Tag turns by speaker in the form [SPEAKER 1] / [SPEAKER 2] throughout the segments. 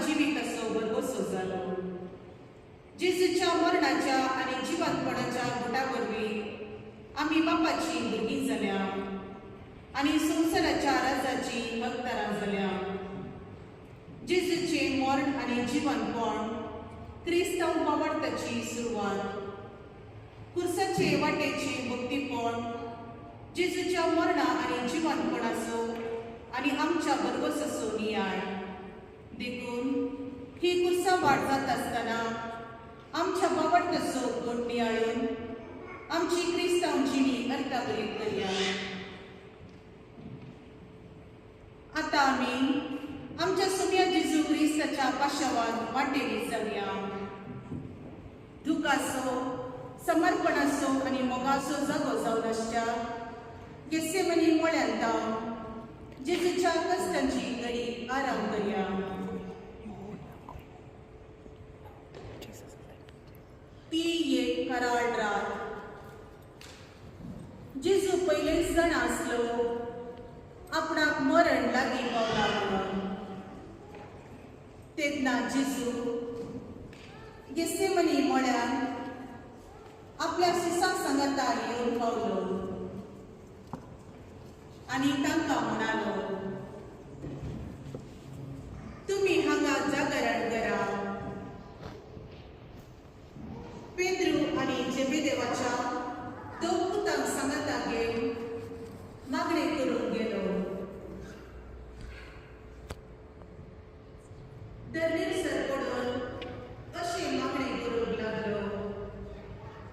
[SPEAKER 1] जिवीत असो बरगोसो जालो. जेजूच्या मरणाच्या आनी जिवंतपणाच्या गुटा वरवीं आमी बापाची भुरगीं जाल्या आनी संवसाराच्या राजाची हकदारां जाल्या. जेजूचे मरण आनी जिवंतपण क्रिस्तांव वावरताची सुरवात. खुर्साचे वाटेचे भक्तीपण जेजूच्या मरणा आनी जिवंतपणाचो आनी आमच्या बरगोसाचो नियाळ. देखून ही खुर्सा वाट जाता आसतना आमच्या वावरताचो घोट नियाळून आमची क्रिस्तांव जिणी अर्थाभरीत करया. आतां आमी आमच्या सोम्या जेजू क्रिस्ताच्या पाशावान वाटेरी जावया. दुखाचो, समर्पणाचो आनी मोगाचो जागो जावन आसच्या गेसेमनी मळ्यांत जेजूच्या कश्टांची घडी आराम करया. ती एक कराळ रात. जेजू पयलेच जाण आसलो आपणाक मरण लागीं पावला म्हणून. तेन्ना जेजू गेसेमनी मळ्यान आपल्या शिसाक सांगाता येवन पावलो आनी तांकां म्हणालो, तुमी हांगा जागरण करा. पेद्रू आनी जेबेदेवाच्या दोन पुतांक सांगाता घेवन मागणे करूंक गेलो. दर्यार सरपडून अशें मागणे करूंक लागलो,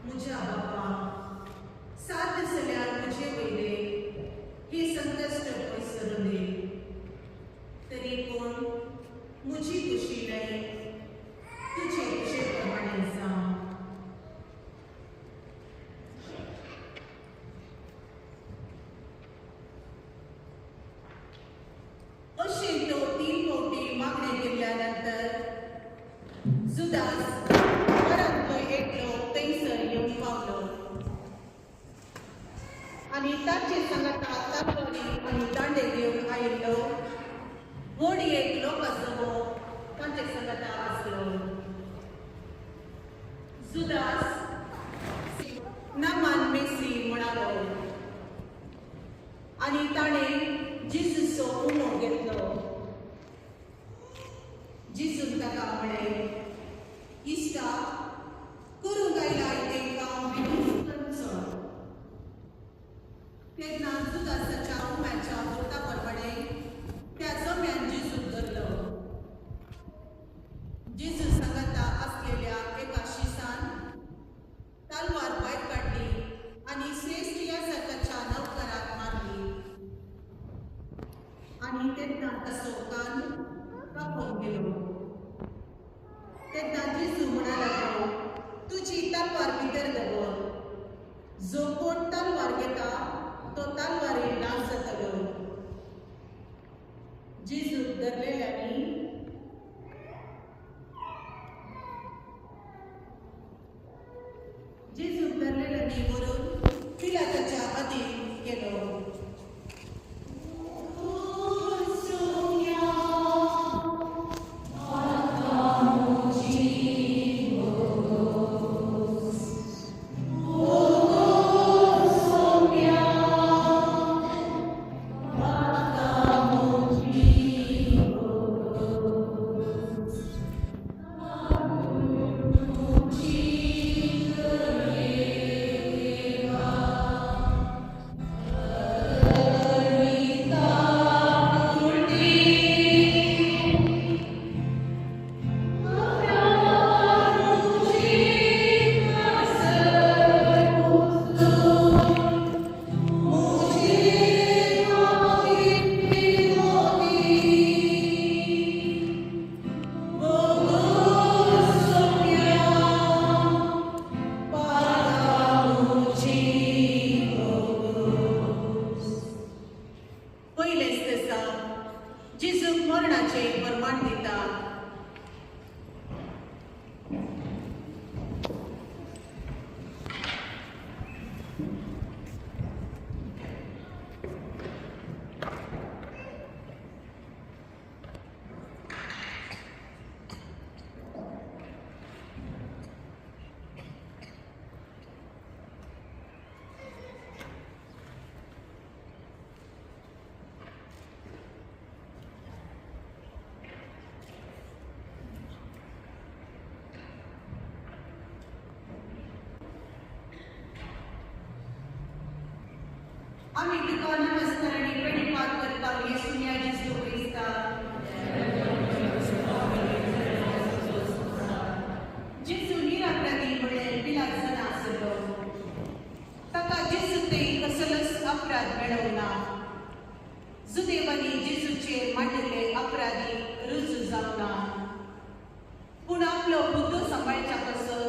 [SPEAKER 1] म्हज्या बापा, 7 दीस जाल्यार म्हजे वयले ही संकश्ट पयसरून दी. तरी पूण म्हजी खुशी न्हय, तुजे खुशे प्रमाणे जावं. अशें तो 3 फावटी मागणे केल्या नंतर जुदास घरांतलो एकलो थंयसर येवन पावलो आनी ताचे सांगाता तांतोनी आनी दांडे घेवन आयिल्लो व्हड एक लोकांचो तांचे सांगाता आसलो. जुदास नामान मेसी म्हणालो आनी ताणें जेजूचो उणो घेतलो. जेजून ताका म्हळें, इश्टा, करूंक आयला तेंकां विनून चड. तेन्ना जुदासाच्या उम्याच्या बोटा प्रमाणे त्या जम्यान जेजू धरलो. जेजू सांगाता आसलेल्या एका शिसान तालवार भायर काडली आनी श्रेष्ठ याजकाच्या नौकराक मारली आनी तेन्ना ताचो कान कापून गेलो. तेन्ना जेजू म्हणा लागलो, तुजी तलवार भितर दवर. जो कोण तलवार घेता तो तलवारीन नाश जातलो. जेजू धरलेल्यांनी व्हरून पिलाताच्या अधीन गेलो. आम्ही तुका नमस्कार आणि प्रणिपात करता येशू या जेजू क्रिस्ता जेजू निरापराधी म्हणून पिलात जाण आसलो ताका जेजू ते कसलोच अपराध मेळवना जुदेवानी जेजूचेर मांडिल्ले अपराधी रुजू जावना पूण आपलो मुद्दो सांबाळच्या कसो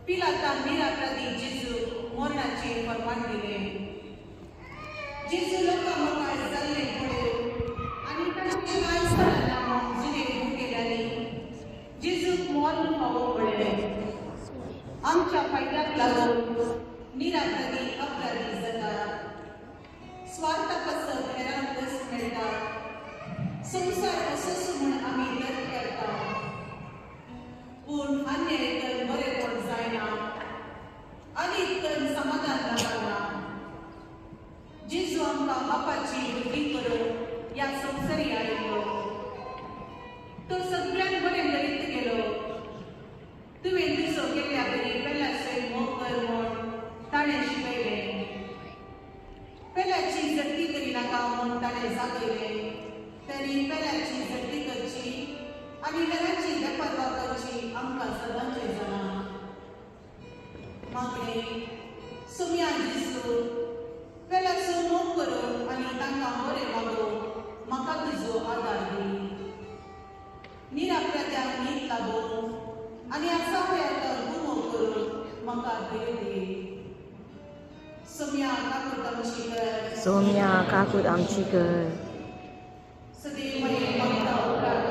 [SPEAKER 1] पिलातान निरापराधी जेजूक मरणाचें फर्माण दिलें जेजू लोकां मुखार जाल्लें पळोवन आनी तांचे कांयच जायना जुदेव मुखेल्यांनी जेजूक मोल फावो पडलें आमच्या फायद्याक लागून निरापराधी अपराधी जातात स्वार्थ कसो हेरांक कस मेळटा संसार असोच म्हूण आमी तर्क करता पूण अन्याय करून बरेपण जायना आनीक करून समाधान लाभना जेजू आमकां बापाची भुरगीं करून ह्या संवसारी आयिल्लो तो सगळ्यांक बरें करीत गेलो तुवें तुजो केल्ल्या बरी पेलाचेर मोग कर म्हूण ताणें शिकयलें पेलाची जप्ती करिनाका म्हूण ताणें जागयलें तरी पेलाची जप्ती करची आनी हेरांची बेपर्वा करची आमकां सदांचें जाणा मागणें सुमया जेजू पेलाचो मोग करून आनी तांकां बरें वागोवंक म्हाका तुजो आदार दी निरापराध्यांक न्हीद लाबोवंक आनी आसाव्याक गुमो करून म्हाका धैर्य दी सोम्या काकूट आमची कर
[SPEAKER 2] सोम्या काकूट आमची कर
[SPEAKER 1] सदैव मये भक्ता उपकार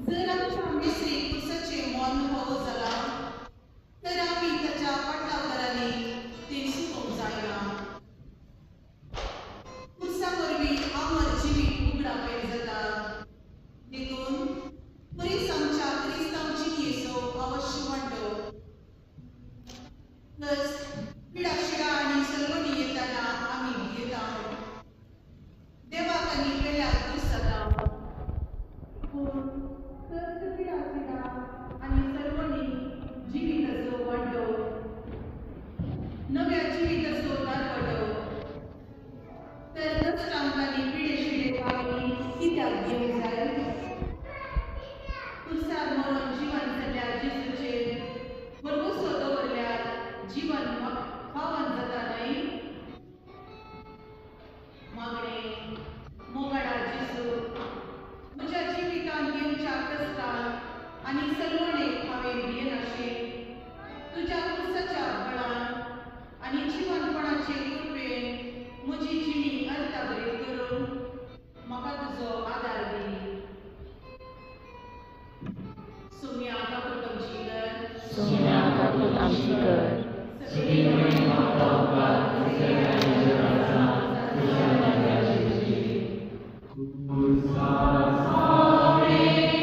[SPEAKER 1] जर आमच्या मिसरी पुरुषाचे मन हो जाला तर आम्ही त्याच्या पटलावरांनी ते सुकोवंक जायना पुरुषा वरवीं आमर जिवीक उगडा पेट जाता देखून बरीच आमच्या क्रिस्तांव जिणयेचो अवश्य वांटो प्लस पिडाशिडा आनी सर्वणी येताना आमी भियेता देवाक आनी पेल्याक दूस जाता पूण आणि सर्वांनी जिविताचो वांटो नव्या जिविताचो दारवाटो तर कश्टांक आनी पिडेशिडे पावली कित्याक घेवंक जाय तुसार मरण जिवन जाल्ल्या जेजूचेर भरवसो दवरल्यार जीवन पावन जाता न्हय मागणें मोगाडा जेजू म्हज्या जिवितांत येवच्या कश्टांक आनी सलवणेक हांवें भियेनाशें तुज्या पुरसाच्या बळान आनी जिवनपणाचे कृपेन म्हजी जिणी अर्थाभरीत करून म्हाका तुजो आदार दी सोम्या काकूट आमची कर
[SPEAKER 2] सोम्या काकूट आमची कर
[SPEAKER 3] Amen.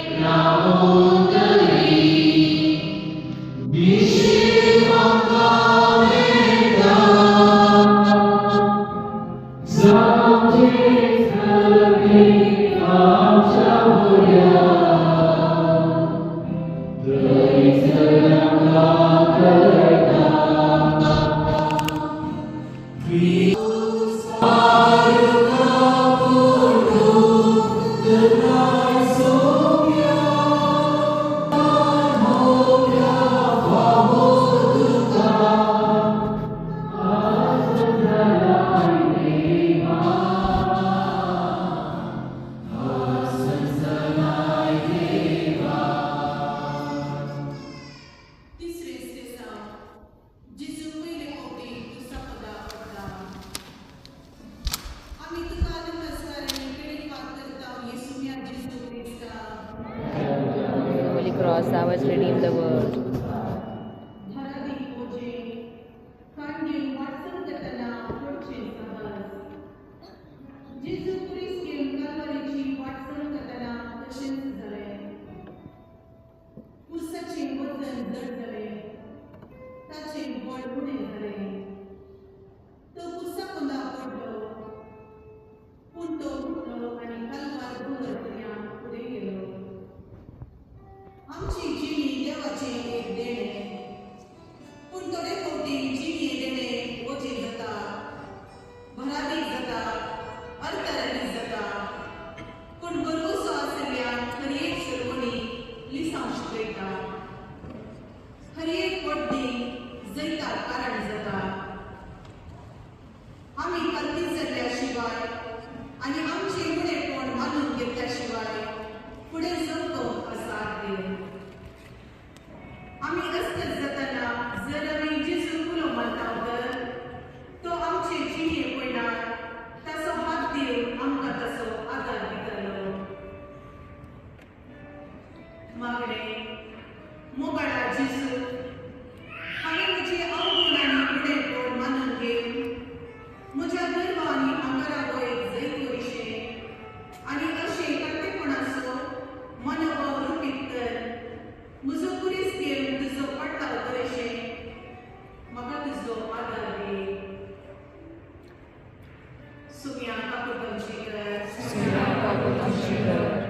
[SPEAKER 2] has redeemed the world.
[SPEAKER 1] धरादी ओजे कांडे वाटसन गतना पुढचे सहज जेजू क्रिस्त घेऊन कालवारीची वाटसन गतना तशेंच जालें कुर्साचें वजन जड जालें ताचें बळ उणें जालें तो कुर्सा कुंदा पडलो पूण तो उठलो आनी कालवार दोंगर दर्यान फुडें गेलो आमची जिणी देवाचें एक देणें पूण थोडे फावटी जिणी देणें ओझे जाता भरादी जाता अर्थरही जाता पूण भरवंसो आशिल्ल्यान खरी एक सर्वणी लिसांव शिकयता खरी एक वडणी जैतार कारण जाता आमी कांती जाल्ल्या शिवाय आनी आमचें उणेंपण मानून घेतल्या शिवाय फुडें जगूंक आसात देव आमी अस्तेत जातना जर आमी जेजू कुलो मानता तर तो आमचे जिणे पळयणार ताचो हात दिवन आमकां ताचो आदार दितलो मागणें मोगाळा जेजू हांवें म्हजें अवगुण आनी उणेंपण मानून घेवन म्हज्या गर्व आनी आंगारा वयर जैत वयशें आनी अशें कांतेपणाचो मनोभाव रुपीत कर म्हजो कुरीस घेवन तुजो पडटाव करेशें म्हाका तुजो आदार दे सुम्या काकूट आमची कर
[SPEAKER 2] सुम्या काकूट आमची कर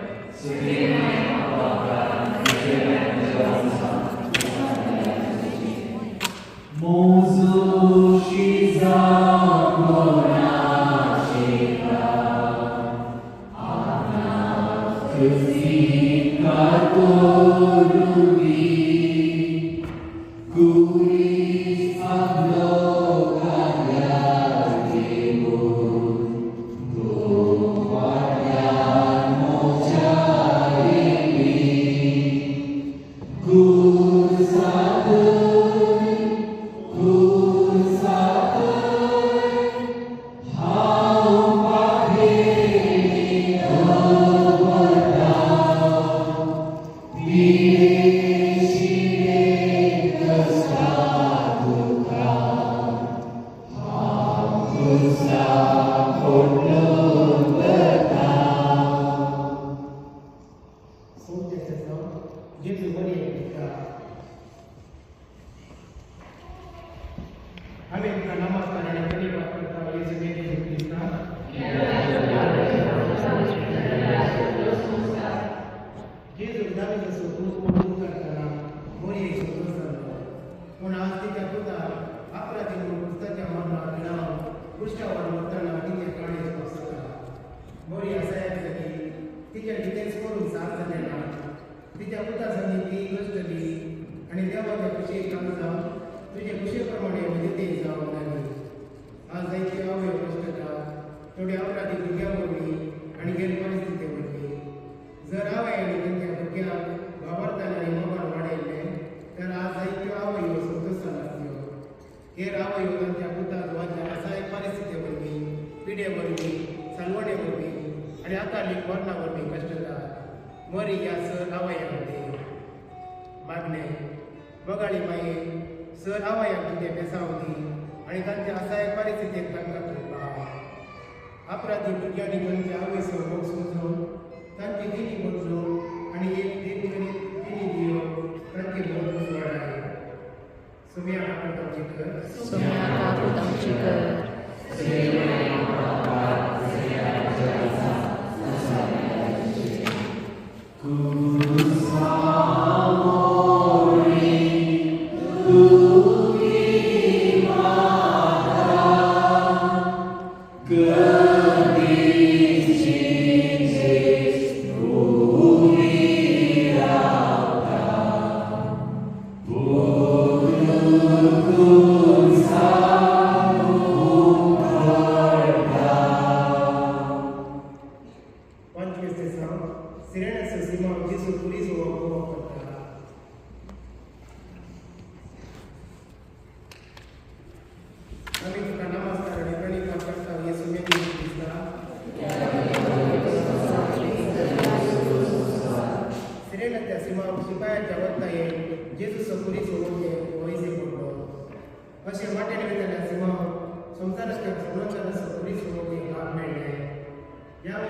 [SPEAKER 3] Sirena se sima Jesus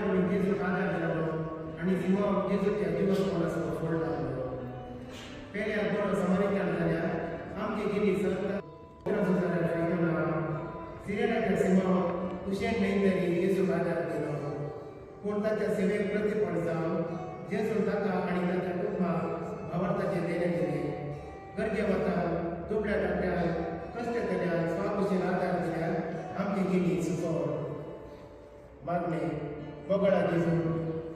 [SPEAKER 3] करून जेजू आधार दिलो आणि जिमो जेजूच्या जिवसपणाचो फळ लागलो. पेड्यार बरो समारिकान जाल्यार आमचे गिनी सरकार सिरियानाच्या सिमो कुशेन मेंदरी जेजूक आधार दिलो. पूण ताच्या सेवेक प्रतिफळ जावन जेजून ताका आनी ताच्या कुटुंबाक भावार्थाचे देणे दिले. गरजे वता दुबळ्या टाकड्यान कश्ट केल्यान स्वाकुशीन आधार दिल्यान आमची गिनी सुखोर मागणे मोगळा जेजू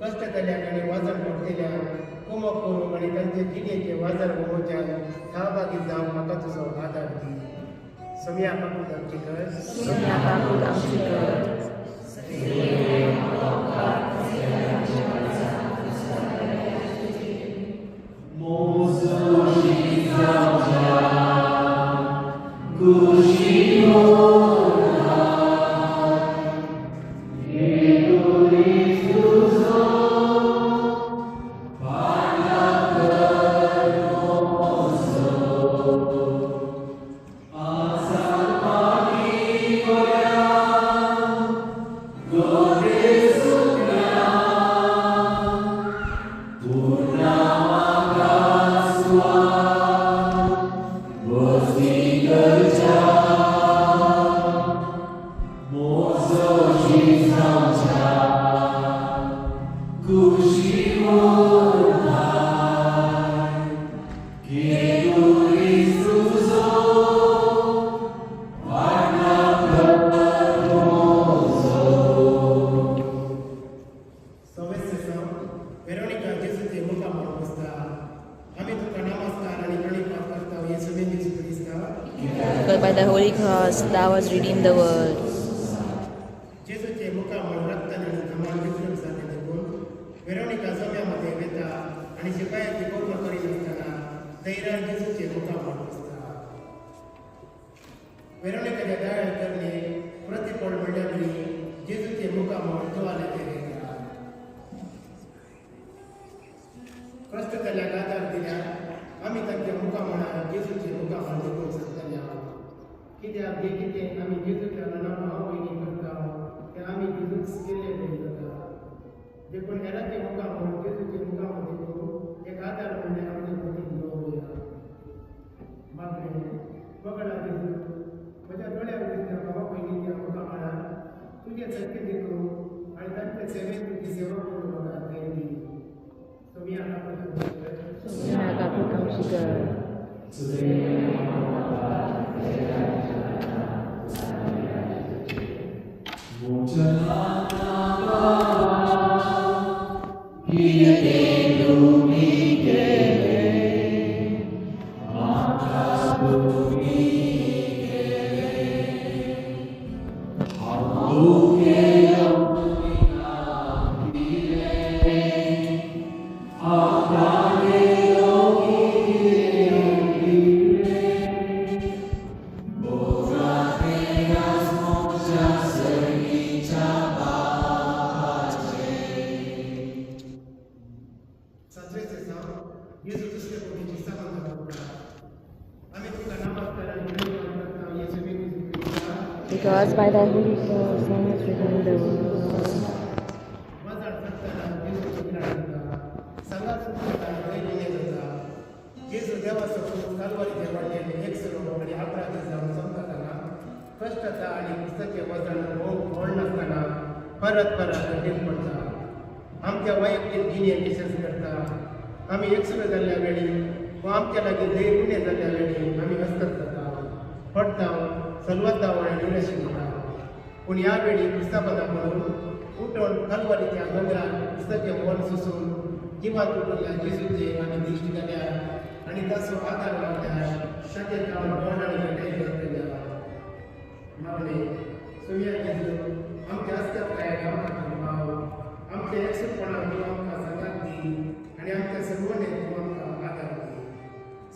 [SPEAKER 3] कश्ट केल्यान आनी वाजन पडलेल्यान कुमक करूंक आनी तांचे गिणयेचे वाजर भोगोवच्यान सहभागी जावंक म्हाका तुजो आधार दी. सोम्या काकूत आमची कर.
[SPEAKER 2] सोम्या काकूत आमची कर. By the Holy Cross, thou hast redeemed the world.
[SPEAKER 3] जेजूचे मुखामळ रक्ताने आणि धमाल विसरून जाते देखून वेरोनिका सोम्यामध्ये वेता आणि शिपायाची कौर्म करीत असताना धैर्यान जेजूचे मुखामळ बसता. वेरोनिकाच्या दयाळ करणे प्रतिफळ म्हणल्यावरी जेजूचे मुखामळ तुवालेचे घेता. कष्ट केल्याक आधार दिल्या आमी तांच्या मुखामळार जेजूचे मुखामळ देखून सकतल्या. कित्याक जे कितें आमी जेजूच्या नांवान भाव भयणी करता ते आमी जेजूच केले जाता. देखून हेरांचे मुखामळ जेजूचे मुखामळ देखून एक आधार म्हणजे आमचे मतीन दवरूया. मागणे बगडा जेजू म्हज्या दोळ्यार दिसल्या भाव भयणीच्या मुखामळार तुजे सत्य देखून आनी तांचे सेवेक तुजी सेवा करून म्हाका धैर्य दी. सोम्या काकूत आमची कर.
[SPEAKER 2] सोम्या काकूत आमची कर. Because by thy Holy Cross thou hast redeemed the world. कष्टाचा आणि पुस्तके वजन ओढ नसताना परत कठीण पडता. आमच्या वैयक्तिक गिन्यान यशस्वी करता. आम्ही एकसुरू जाल्ल्या वेळी व आमच्या लागीं दैर्य जाल्ल्या वेळी आम्ही हस्तक जाता पडता सलवता आणि निराशी जाता. पूण ह्या वेळी क्रिस्तापदा म्हणून उठून कलवरीच्या दोंगरार पुस्तके मन सुसून जिवात उठल्या जेजूचे आमी दिश्ट केल्या आणि ताचो आदार मागल्या. ताचे काम गोड आणि घटाय करतल्या. मागणे सोम्या जेजू आमच्या असतात काय आमकां भाव आमच्या एकसूरपणाक तूं आमकां सांगात दी आणि आमच्या सर्वांनी तूं आमकां आदार दी.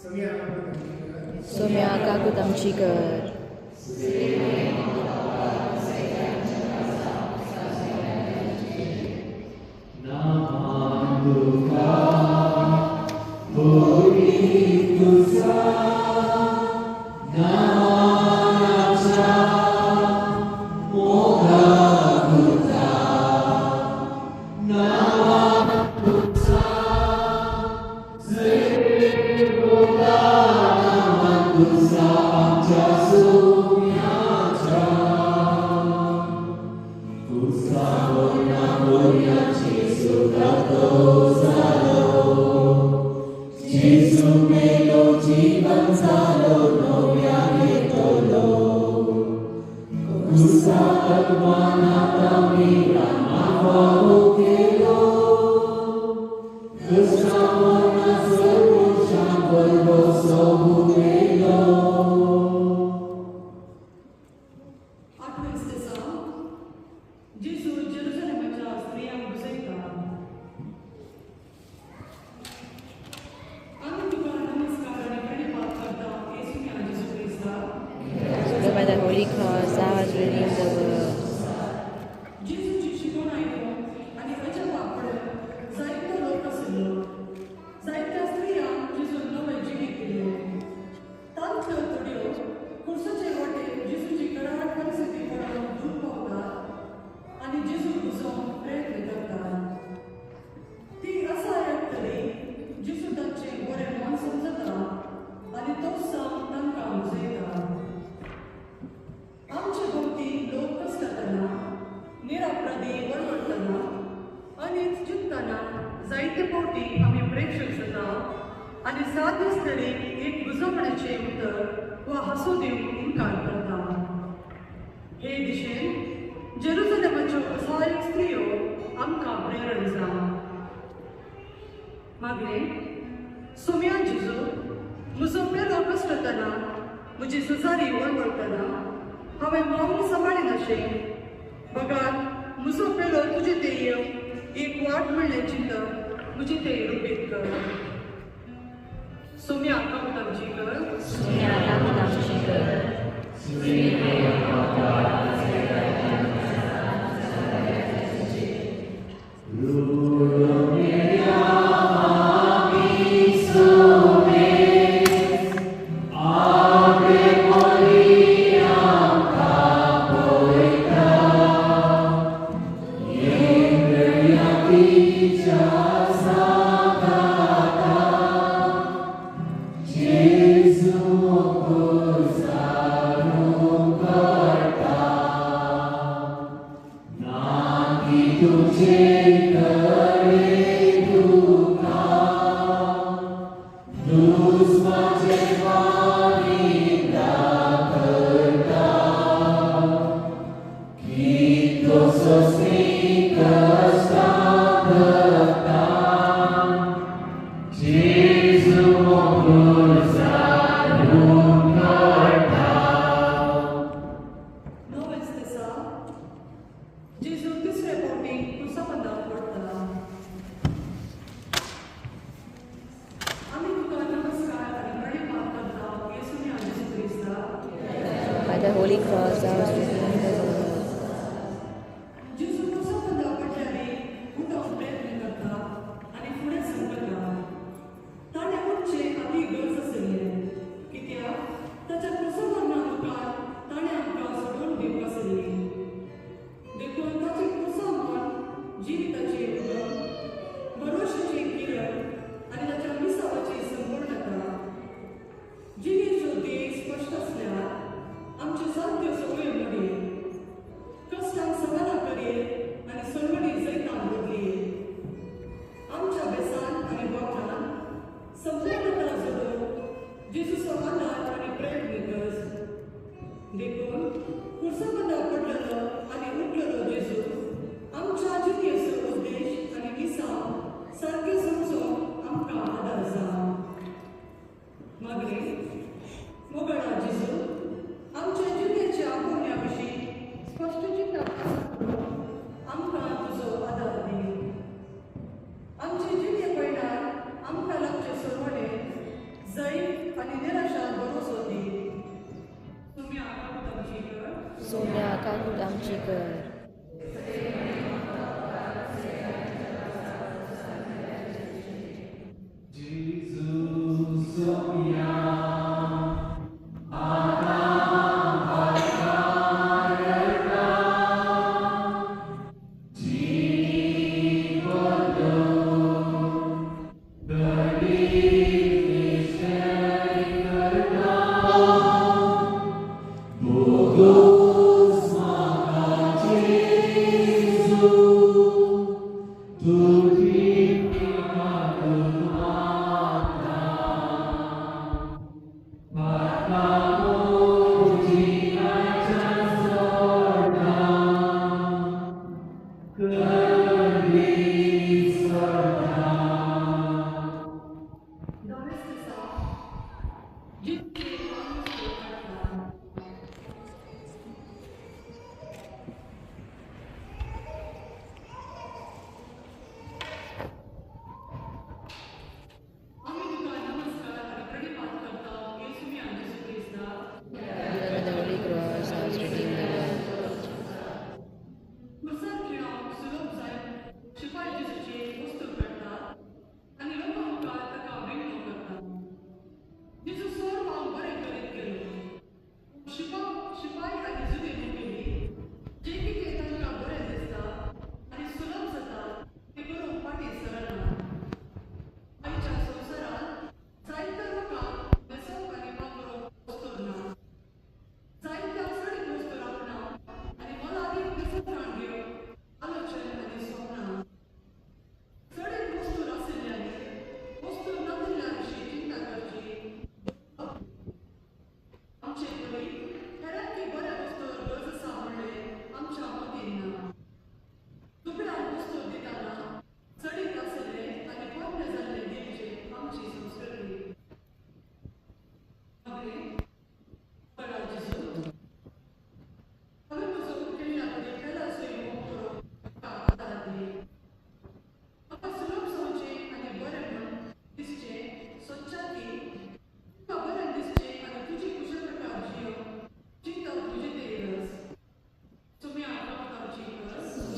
[SPEAKER 2] सोम्या काकूत आमची कर. सोम्या काकूत आमची कर.
[SPEAKER 4] By the Holy Cross, thou hast redeemed the world.
[SPEAKER 1] जेजूची शिकवण आयकून आनी ताच्या वापरून जायतो लोक आशिल्लो. जायत्या स्त्रियांक जेजून नवें जिवीत दिलें. तांतल्यो थोड्यो खुर्साचे वाटेर जेजूची कडाट परिस्थिती पळोवन दूर पावतात आनी जेजूक बुजोवंक प्रयत्न करतात. ती आसा आयकतली जेजू तांचें बरें मन समजता आनी तो सांग तांकां बुजयता. आमचे भोवती लोक कसलतना निरापराधी वळवळटना आनी चिंतना जायते फावटी आमी प्रेक्षक जाता आनी साद दिसतरी एक बुजवण्याचें उतर वा हांसो दिवंक इन्कार करता. हे दिशेन जेरुसलेमाच्यो असायक स्त्रियो आमकां प्रेरण जा. मागणे सोम्या जेजू म्हजो पेलो कसलतना म्हजी सुजारी वळवळटना हांवें मौन सांबाळिनाशें. बगात म्हजो पेलो तुजे तेय एक वाट म्हणलें चिंतन म्हजी तेय रुपीत कर. सोम्या कामतांची कर. जेजू तिसरे फावटी क्रुसाबंदाक पडटला. आमी तुका नमस्कार आनी प्रणिपात करता येशूच्या जेजू क्रिस्ता.
[SPEAKER 4] By the Holy Cross, thou hast redeemed the world.
[SPEAKER 1] जेजू क्रुसाबंदाक पडल्याने उठोवंक प्रयत्न करता आनी फुडें सरकता. ताणें उठचें आपली गरज आशिल्लें कित्याक ताच्या क्रुसाबंदा मुखार ताणें आमकां सोडून दिवंक आशिल्ली. देखून ताची क्रुसाबंद जिविताची उगम भरोशाची किरण आनी ताच्या विसावाची संपूर्णता. जिणेच्यो ध्येय स्पश्ट आसल्यार आमच्यो साध्यो सगळ्यो मोडये कश्टांक सवाला करये आनी सोडवणी जैतान बदलये. आमच्या बेसान आनी बोटान संपूर्णता जोडूंक जेजूचो आदार आनी प्रेम निकस. देखून क्रुसाबंदाक पडलेलो आनी उठलेलो जेजू आमच्या जिणेचो उद्देश आनी विसाव सारके समजूंक आमकां आदार जावं. मागणे मोगळा जेजू आमच्या जिणेच्या पुण्या विशीं स्पश्ट चिंता करून आमकां तुजो आदार दी. आमचे जिणे पळयल्यार आमकां लागचे सोडवणे जैत आनी निराशार भरोसो दी. तुमी आमची कर.
[SPEAKER 4] सोम्या काकूट आमची कर.
[SPEAKER 5] Amen.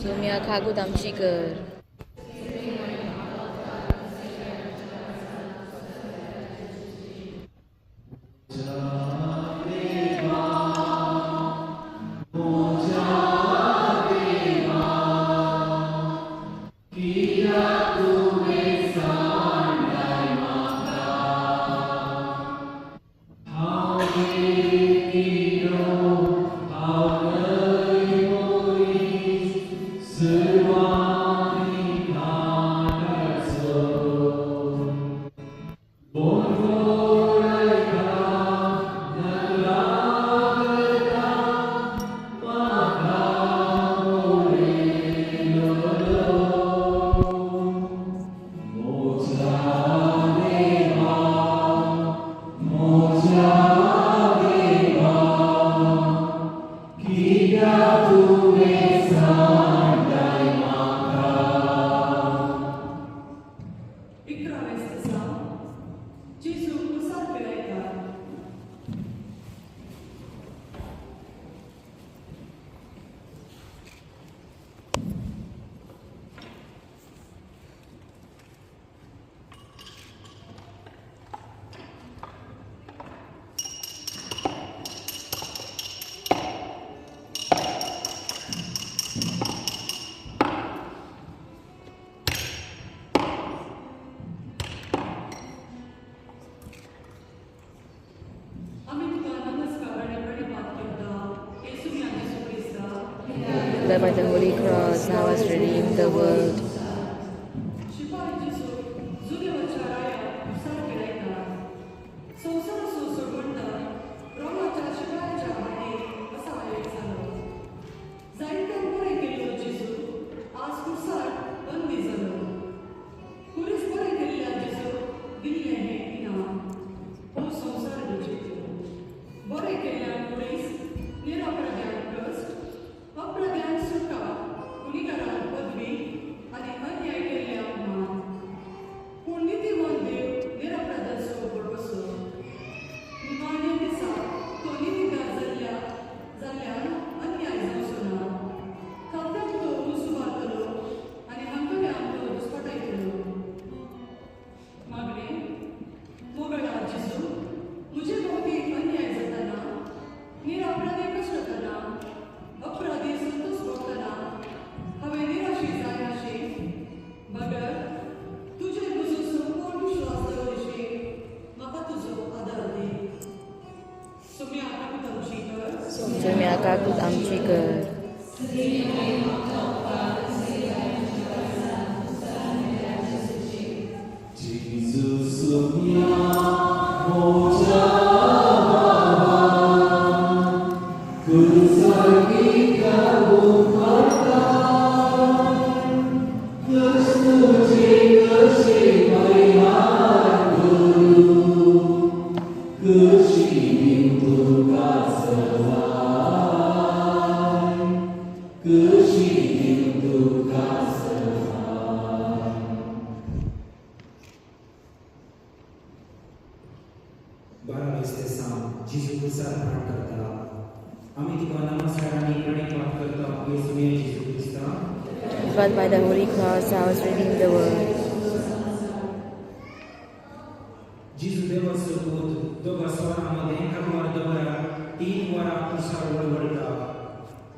[SPEAKER 4] सोम्या खागूत आमची कर. By the Holy Cross, thou hast redeemed the world. Saumya खागूत आमची कर.
[SPEAKER 5] Jesus, सांग जिजू कुर्सार प्राण करता आम्ही तुका नमस्कार आणि प्रणिपात करता येसू या जिजू Crysta
[SPEAKER 4] God, by the Holy Cross, thou hast redeemed the world.
[SPEAKER 5] जिजू देवाचो पूत दोगा स्वरामध्ये क्रमार दवरा 3 वरां कुर्सार वळवळटा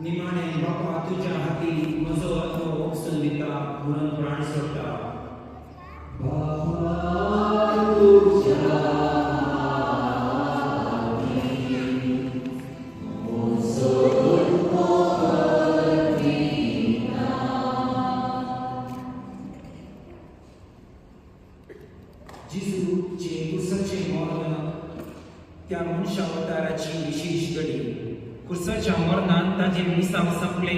[SPEAKER 5] निमाणे बापा तुझ्या हाती म्हजो आत्मो ओपसून दिता म्हणून प्राण सोडटा बापा तुझ्या जिजूचे कुर्साचे मरण त्या मनशा अवताराची विशेष घडी कुर्साच्या मरणान ताचे मिसांव संपले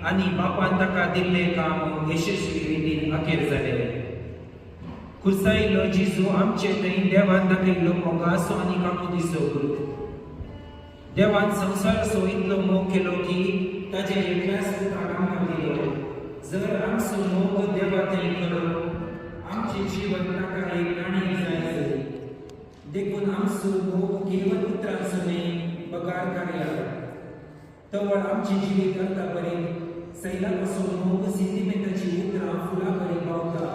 [SPEAKER 5] आणि बापान ताका दिल्ले काम यशस्वी रितीन अखेर जाले कुर्सायलो जिजू आमचे थंय देवान दाखयल्लो मोगासो आनी काकुदिसो कृत देवान संसार सो इतलो मोग केलो की ताचे एकल्याच पुताक आमकां दिलो जर आमचो मोग देवा थंय करो आमचे जीवन ताका एक गाणी जाय देखून आमचो मोग केवळ पुत्रांचो न्ही पगार कार्या तवळ आमचे जिवीत करता पर्यंत सैला पासून मोग सिद्धिमेताची उतरां फुलां पर्यंत पावता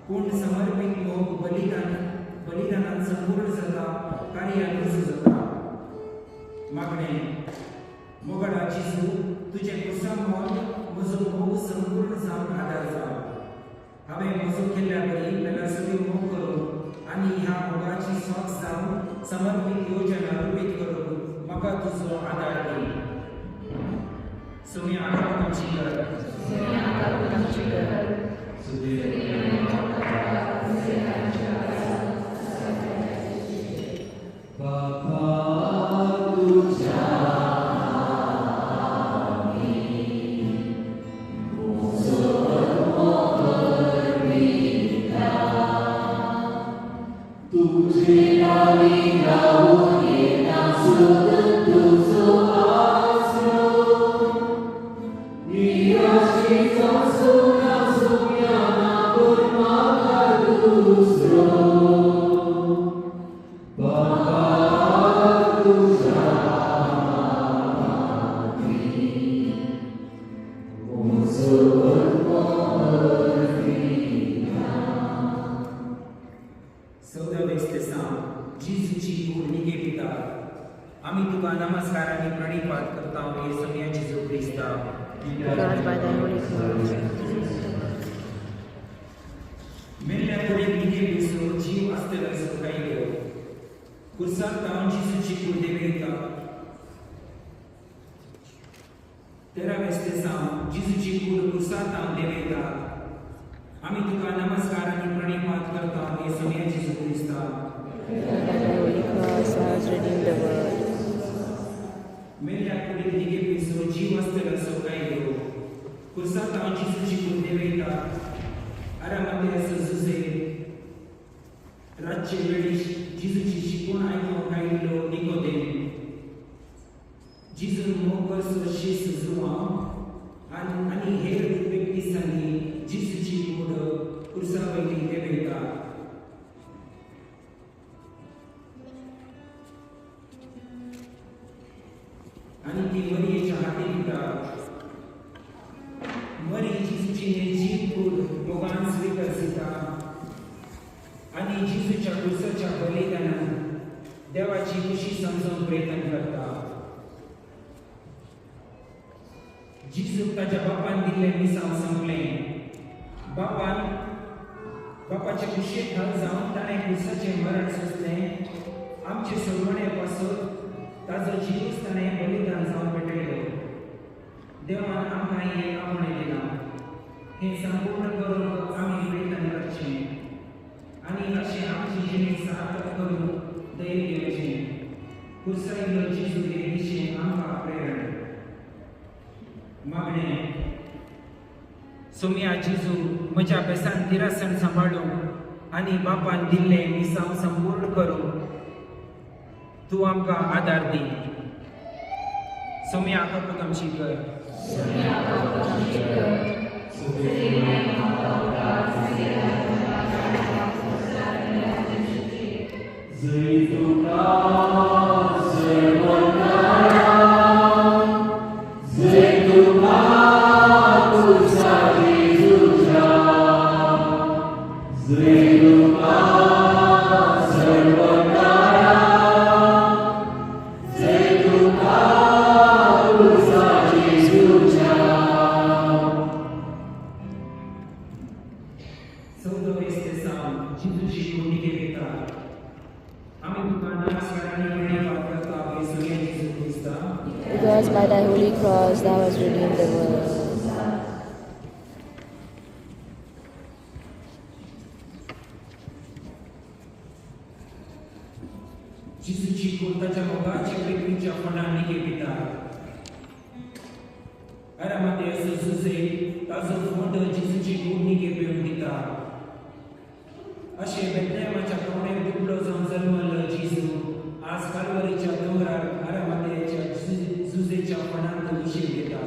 [SPEAKER 5] पूण समर्पित मोग बलिदानान संपूर्ण जाता कार्यान रुजू जाता मागणे मोगडा जिजू तुझे कुर्सा मोग म्हजो मोग संपूर्ण जावन आदार जावं हांवें म्हजो केल्ल्या बरी जाल्यार सगळी मोग करून आनी ह्या मोगाची स्वाक जावन समर्पित योजना रुपीत करून म्हाका तुजो आदार दी सुमी आकार आमची कर जिजूची कुर्निके पिता आम्ही तुका नमस्कार आणि प्रणिपात करता येसू या जिजू Crysta
[SPEAKER 4] God, by the Holy Cross.
[SPEAKER 5] मेल्ल्या कुडीक निके बिसो जीव आसतलो सो कायलो कुर्साक तावन जिजूची कूड देवयता 13 दिसां जिजूची कूड कुर्साक तावन देवयता आम्ही तुका नमस्कार आणि प्रणिपात करता येसू या जिजू Crysta
[SPEAKER 4] God, by the Holy Cross, thou hast redeemed the world.
[SPEAKER 5] मेल्ल्या कुडीक निके बिसो जीव आसतलो सो कायलो कुर्साक तावन जिजूची कूड देवयता आरामांतल्या सुजे रातचे वेळी जिजूची शिकवण आयकूंक आयिल्लो निकोदेम जिजून मोग करचो शीस जुवां आनी हेर व्यक्तींनी जिजूची कूड कुर्सा वयली देवयता आनी ती मरयेच्या हातीन दिता मरी जिजूची निर्जीव कूड मोगान स्वीकारता आणि जिजूच्या कुर्साच्या बलिदानान देवाची खुशी समजून प्रयत्न करता जिजूक ताच्या बापान दिल्लें मिसांव संपलें बापाच्या खुशेक घाल जावन ताणें कुर्साचें मरण सोंसलें आमचे सोडवणे पासून ताजो जीवच ताणें बलिदान जावन पेटयलो देवान आमकां हें आपणे दिलां हें संपूर्ण करून आमी प्रयत्न करचें आनी अशें आमची जिणेक सार्थक करून धैर्य घेवचें कुर्सायिल्लो जिजू हे दिशेन आमकां प्रेरण मागणे सोम्या जिजू म्हज्या बेसान तिरासन सांबाळून आनी बापान दिल्लें मिसांव संपूर्ण करून तूं आमकां आदार दी सोम्या काकूक आमची कर
[SPEAKER 6] जय तुका
[SPEAKER 4] us by thy holy cross, thou hast redeemed the world.
[SPEAKER 5] Jesuci contagia mogace pe crucea fanani che vita. Era Matteo Sususe, tazo fondo Jesuci gurni che pe vita. Ashe Bethlehem cha kone dublo zanzalmal Jesu. As Calvary cha dora era Matteo cha Sususe cha fanani vishe vita.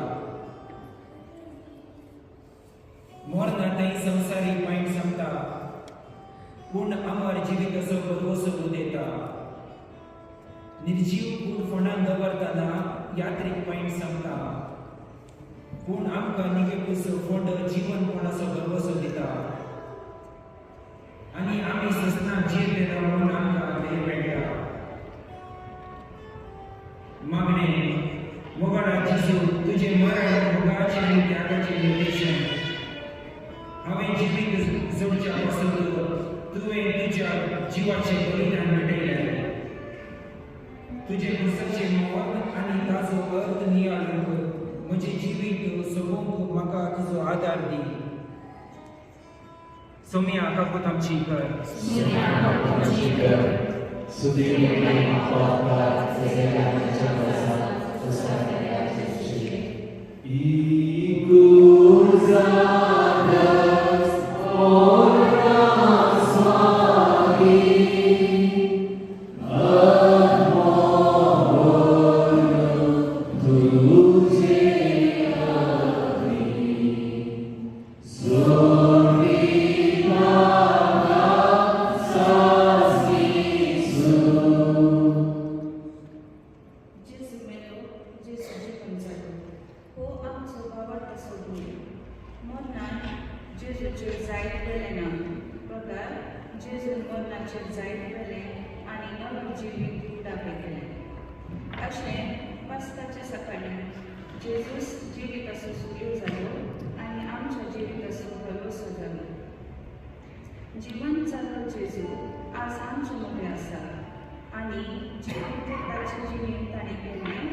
[SPEAKER 5] Morna tai samsari point samta. पूर्ण अमर जीवित सर्वस्व देता निर्जीव पूर्ण फणान दवरतना यात्रिक point सांगता पूर्ण आमकां निगेपूस फोंड जीवन कोणाचो गर्वसो दिता आनी आमी ससना जीव देता म्हणून आमकां देह मेळटा मागणे मोगाडा जेजू तुजे मरण मोगाचे आनी त्यागाचे निर्देशन हांवें जिवीत जोडच्या पासून तुवें तुज्या जिवाचें बलिदान भेटयलें तुजे कुसाचे मोल आनी ताजो अर्थ नियाळूंक म्हजें जिवीत सोबूंक म्हाका तुजो आदार दी सोम्या काकूत आमची कर
[SPEAKER 6] जीवन जालो जेजू आज आमचे मुखे आसा आनी ताची जिणेंत ताणें केलें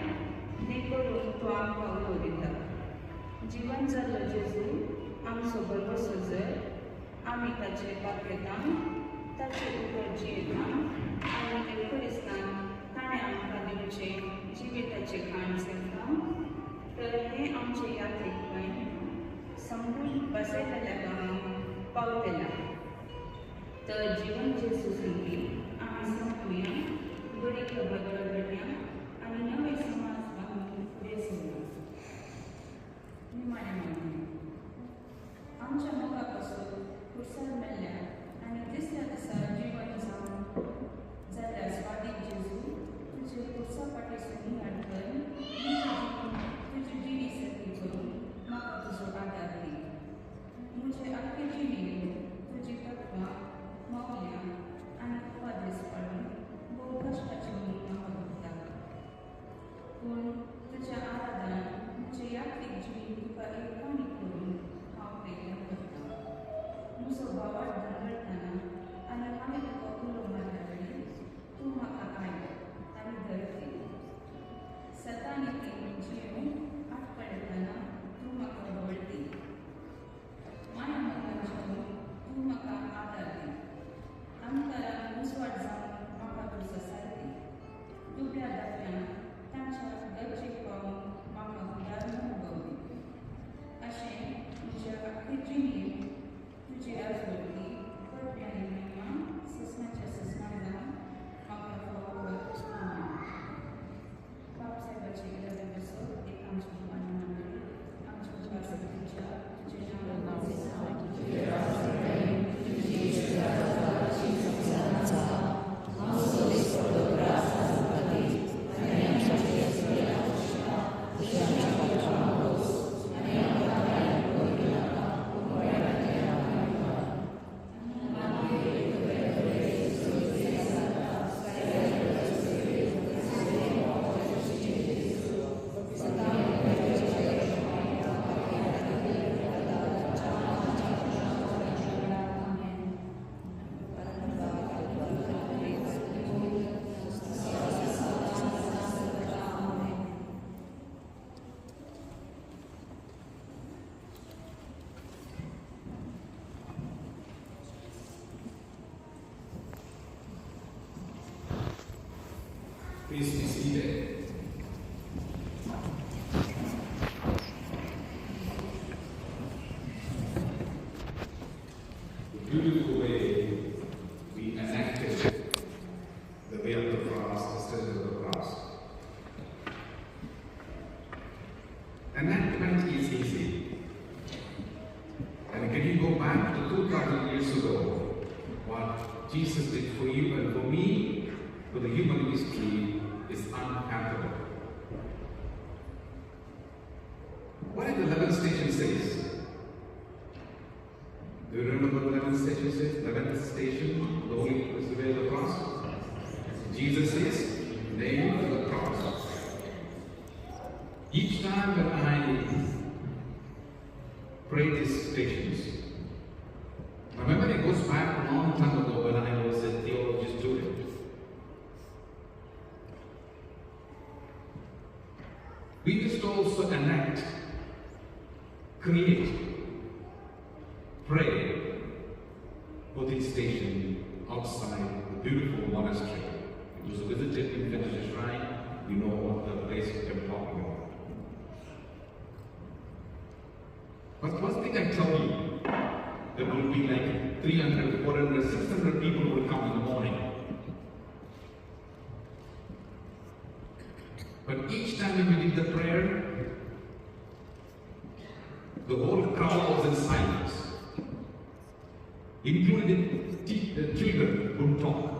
[SPEAKER 6] तें करून तो आमकां उलो दिता जीवन जालो जेजू आमचो बरो सजर आमी ताचे पाकयेतां ताचे उतर जियेतां आनी एकूरिस्तान ताणें आमकां दिवचें जिविताचें खाण सांगता तर हें आमचें यात्रेक पॉयंट संपूर्ण बसयलेल्या गांवांत पावतलें तर जीवन जेजू सांगी आमी संपुया बरी खबर करया आनी नवे समाज बांदून फुडें सरूया निमाणें मागणें आमच्या मोगा पासून खुर्साद मेळ्ळ्या आनी तिसऱ्या दिसा जीवन जावन जाल्यार स्वादीक जेजू तुजे खुर्सा फाटीसून हाडकर तुजी जिणी सर्ती करून म्हाका तुजो आदार दी म्हजे आख्खे जिणेंत तुजी तत्वां मौल्या आनी उपदेश पडून भोव कश्टाचे म्हणून म्हाका भोगता पूण तुज्या आराधनान म्हजे यात्रेक जिणेंत तुका एकठांय करून हांव प्रेरण करतां म्हजो भावार्थ धरतना आनी हांवें तुका उलो मारल्या वेळी तूं म्हाका आयक आनी धरती
[SPEAKER 7] Please be seated. The beautiful way we enacted the way of the cross, the steps of the cross. Enactment is easy. And can you go back to 2,000 years ago, what Jesus did for you and for me, for the human history, is uncountable. What did the 11th station says? Do you remember what the 11th station says? 11th station, the Holy is the way of the cross. Jesus is nailed to the cross. Each time that I pray these stations, my memory goes back a long time ago when I was a theology student. We used to also enact, create, pray for this station outside the beautiful monastery. It was visited in Venetia Shrine. We know what the place I'm talking about. But one thing I tell you, there will be like 300, 400, 600 people will come in the morning. But each time when we did the prayer, the whole crowd was in silence, including the children who talk.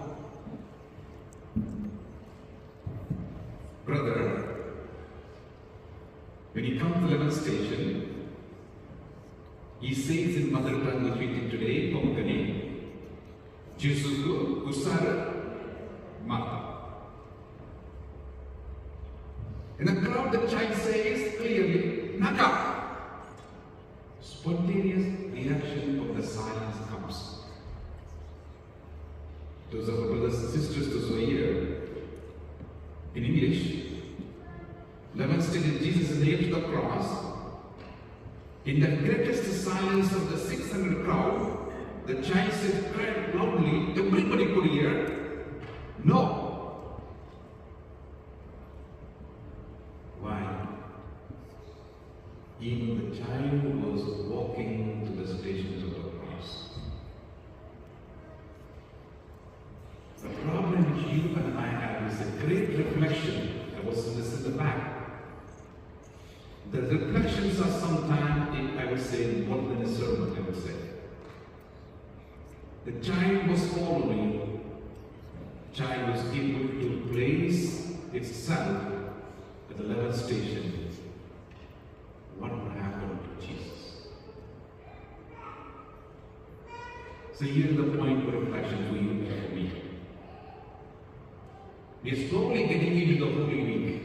[SPEAKER 7] Brother, when you come to 11th station, he says in mother tongue which we did today, Konkani, Jesuku, Usara, Mata. In the crowd, the child says clearly, Naka. Spontaneous reaction of the silence comes. Those are the brothers and sisters, those who are here. In English, 11th station, Jesus is nailed to the cross. In the greatest silence of the 600 crowd, the child said, cried loudly, everybody could hear, no. Why? Even the child was walking to the stations of the cross. The problem which you and I have is a great reflection. I was in the back. The reflections are sometimes, I would say, more than a sermon, I would say. The child was following. Child was able to place itself at the 11th station. What would happen to Jesus? So here's the point for reflection for you and for me. We are slowly getting into the Holy Week.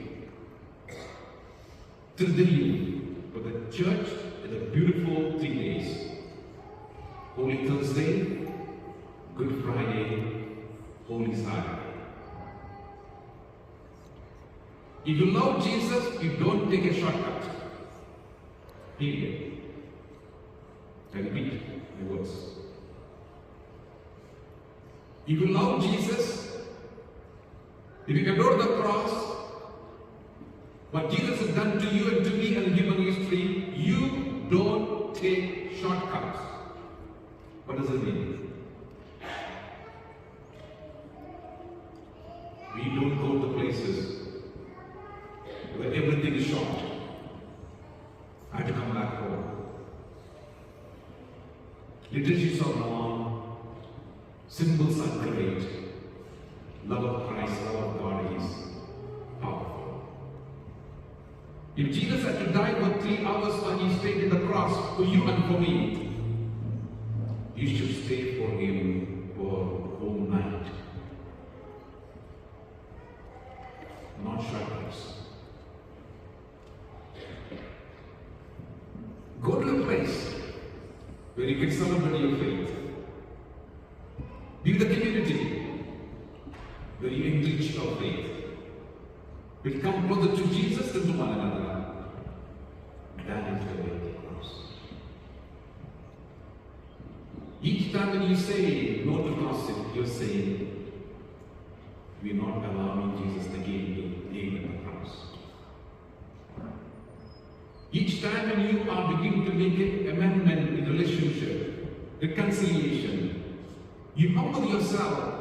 [SPEAKER 7] Till the year for the church is a beautiful 3 days. Holy Thursday, Good Friday, Holy Saturday. If you love Jesus, you don't take a shortcut. Period. I repeat the words. If you love Jesus, if you adore the cross, what Jesus has done to you and to me and human history, you don't take shortcuts. What does it mean? We don't go to places where everything is short. I have to come back home. Liturgies are long, symbols are great. Love of Christ, love of God is powerful. If Jesus had to die for 3 hours on his stake in the cross for you and for me, you should stay for him for whole night. Not shortcuts. Go to a place where you can celebrate your faith. Be with the community where you enrich your faith. We'll come closer to Jesus and to one another. That is the way of the cross. Each time when you say no to gossip, you're saying we're not allowing Jesus again to nail on the cross. Each time when you are beginning to make an amendment in relationship, reconciliation, you humble yourself.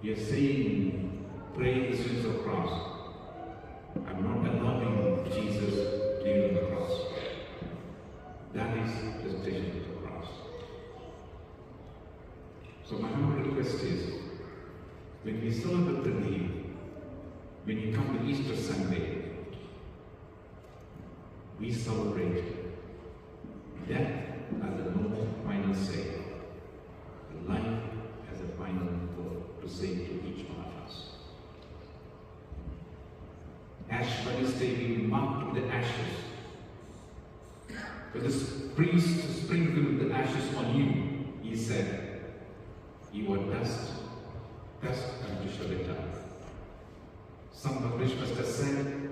[SPEAKER 7] You're saying, pray the sins of cross. I'm not allowing Jesus to nail on the cross. That is the station of the cross. So my humble request is, when we celebrate the day, when you come to Easter Sunday, we celebrate death as the most final say, life as a final word to say to each one of us. Ash Wednesday, we mark the ashes. For this priest sprinkled the ashes on you, he said, you are dust, dust unto shall return. Some of which must have said,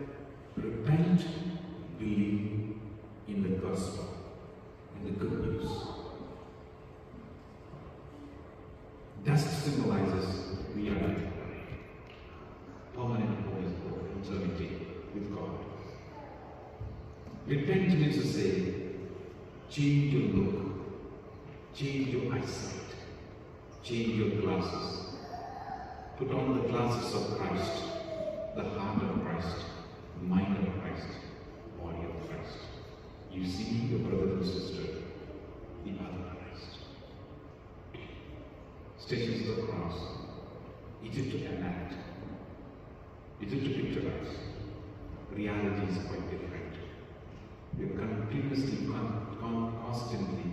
[SPEAKER 7] repent, believe in the gospel, in the good news. Dust symbolizes we are dead. Permanent home is eternity with God. Repent means to say, change your look, change your eyesight, change your glasses. Put on the glasses of Christ, the heart of Christ, the mind of Christ, body of Christ. You see your brother and sister, the other Christ. Stations of the cross, is it to enact? Is it to picturize? Reality is quite different. We are continuously, constantly,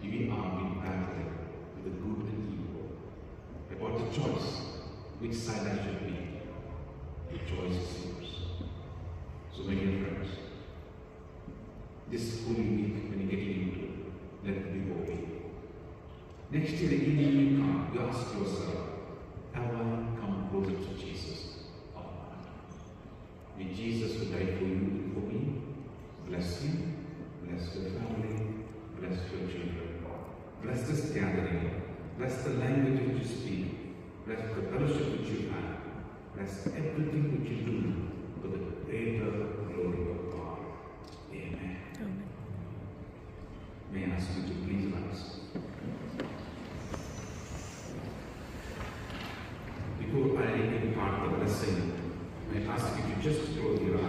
[SPEAKER 7] we are in battle with the good and evil. About the choice, which side I should be. The choice is yours. So my dear friends, this Holy Week, when you get into, let it be holy. Next year again, you come, you ask yourself, have I come closer to Jesus or not? May Jesus who died for you and for me bless you, bless your family, bless your children, bless this gathering, bless the language which you speak, bless the fellowship which you have, bless everything which you do for the greater glory of God. Amen. May I ask you to please rise. Before I impart the blessing, I ask you to just close your eyes.